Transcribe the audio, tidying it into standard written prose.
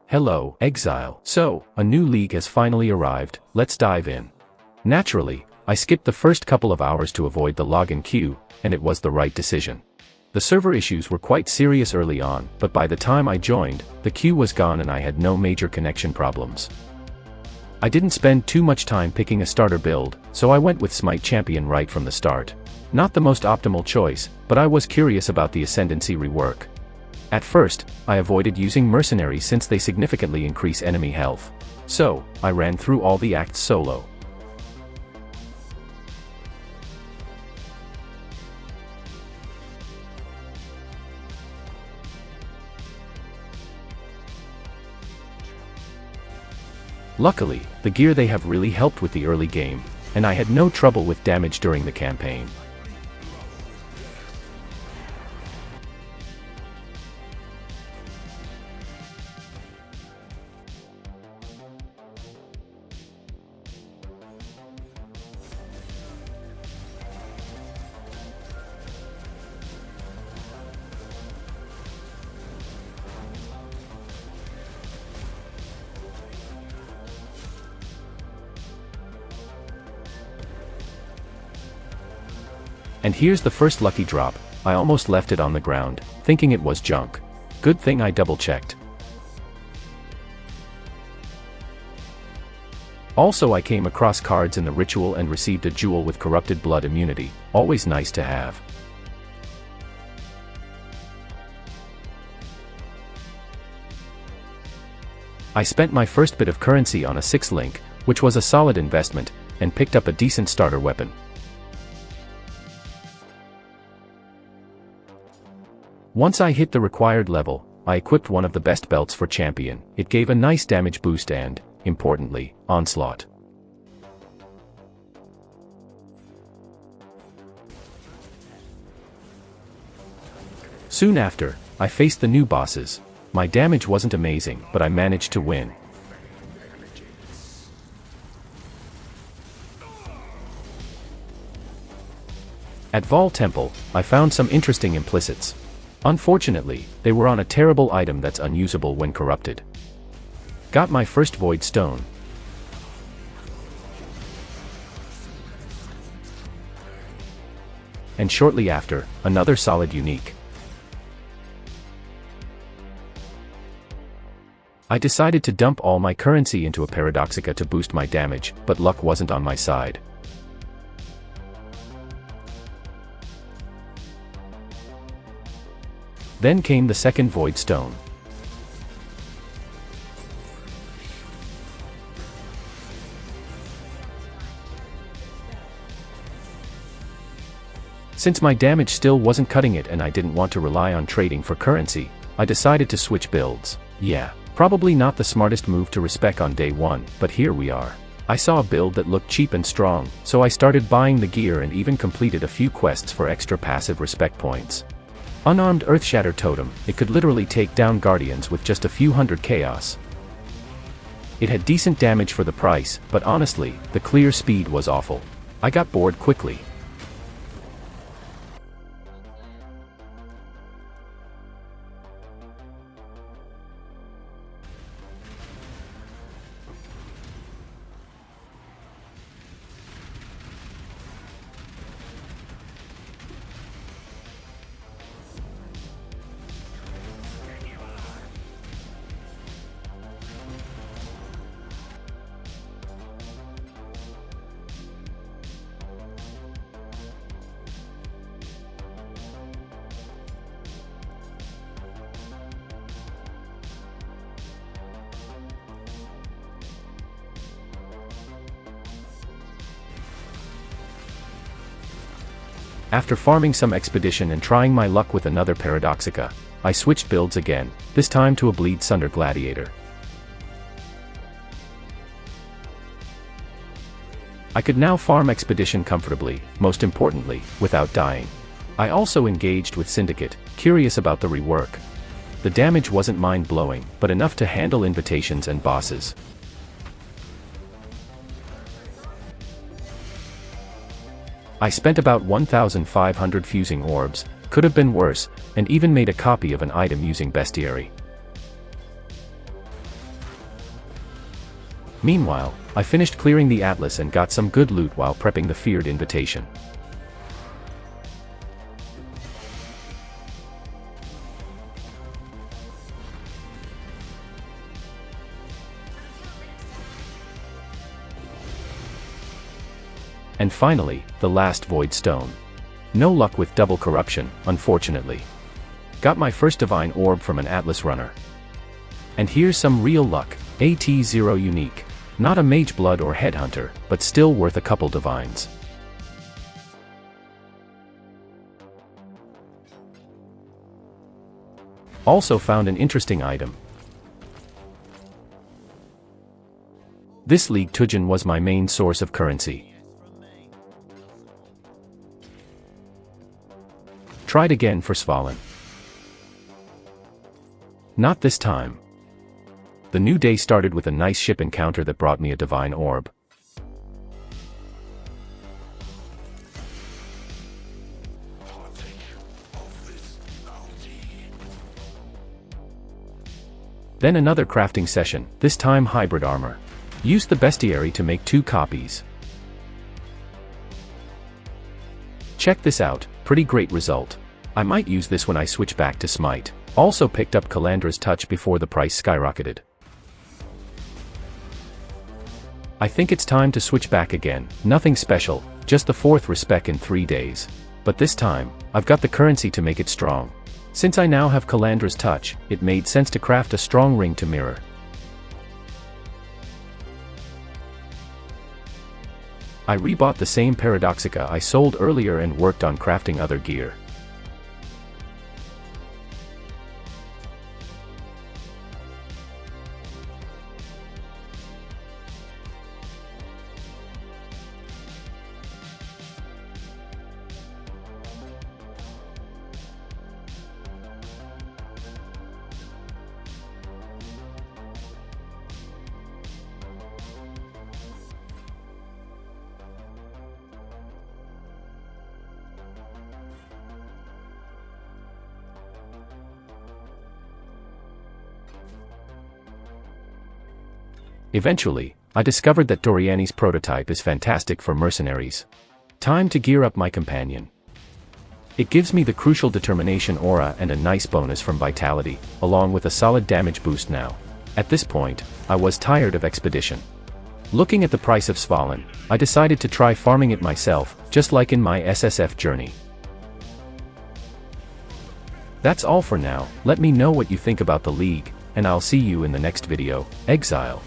Hello, Exile. So, a new league has finally arrived, let's dive in. Naturally, I skipped the first couple of hours to avoid the login queue, and it was the right decision. The server issues were quite serious early on, but by the time I joined, the queue was gone and I had no major connection problems. I didn't spend too much time picking a starter build, so I went with Smite champion right from the start. Not the most optimal choice, but I was curious about the Ascendancy rework. At first, I avoided using mercenaries since they significantly increase enemy health. So, I ran through all the acts solo. Luckily, the gear they have really helped with the early game, and I had no trouble with damage during the campaign. And here's the first lucky drop. I almost left it on the ground, thinking it was junk. Good thing I double-checked. Also, I came across cards in the ritual and received a jewel with corrupted blood immunity, always nice to have. I spent my first bit of currency on a 6-link, which was a solid investment, and picked up a decent starter weapon. Once I hit the required level, I equipped one of the best belts for champion. It gave a nice damage boost and, importantly, onslaught. Soon after, I faced the new bosses. My damage wasn't amazing, but I managed to win. At Vol Temple, I found some interesting implicits. Unfortunately, they were on a terrible item that's unusable when corrupted. Got my first voidstone. And shortly after, another solid unique. I decided to dump all my currency into a Paradoxica to boost my damage, but luck wasn't on my side. Then came the second voidstone. Since my damage still wasn't cutting it and I didn't want to rely on trading for currency, I decided to switch builds. Yeah, probably not the smartest move to respec on day one, but here we are. I saw a build that looked cheap and strong, so I started buying the gear and even completed a few quests for extra passive respec points. Unarmed Earthshatter Totem, it could literally take down guardians with just a few hundred chaos. It had decent damage for the price, but honestly, the clear speed was awful. I got bored quickly. After farming some expedition and trying my luck with another Paradoxica, I switched builds again, this time to a bleed sunder gladiator. I could now farm expedition comfortably, most importantly, without dying. I also engaged with Syndicate, curious about the rework. The damage wasn't mind-blowing, but enough to handle invitations and bosses. I spent about 1,500 fusing orbs, could have been worse, and even made a copy of an item using bestiary. Meanwhile, I finished clearing the Atlas and got some good loot while prepping the feared invitation. And finally, the last voidstone. No luck with double corruption, unfortunately. Got my first divine orb from an Atlas runner. And here's some real luck, AT0 unique. Not a mage blood or headhunter, but still worth a couple divines. Also found an interesting item. This league Tujen was my main source of currency. Tried again for Svalin. Not this time. The new day started with a nice ship encounter that brought me a divine orb. Then another crafting session, this time hybrid armor. Used the bestiary to make 2 copies. Check this out, pretty great result. I might use this when I switch back to Smite. Also picked up Calandra's touch before the price skyrocketed. I think it's time to switch back again, nothing special, just the 4th respec in 3 days. But this time, I've got the currency to make it strong. Since I now have Calandra's touch, it made sense to craft a strong ring to mirror. I rebought the same Paradoxica I sold earlier and worked on crafting other gear. Eventually, I discovered that Doriani's prototype is fantastic for mercenaries. Time to gear up my companion. It gives me the crucial determination aura and a nice bonus from vitality, along with a solid damage boost now. At this point, I was tired of expedition. Looking at the price of Svalin, I decided to try farming it myself, just like in my SSF journey. That's all for now. Let me know what you think about the league, and I'll see you in the next video, Exile.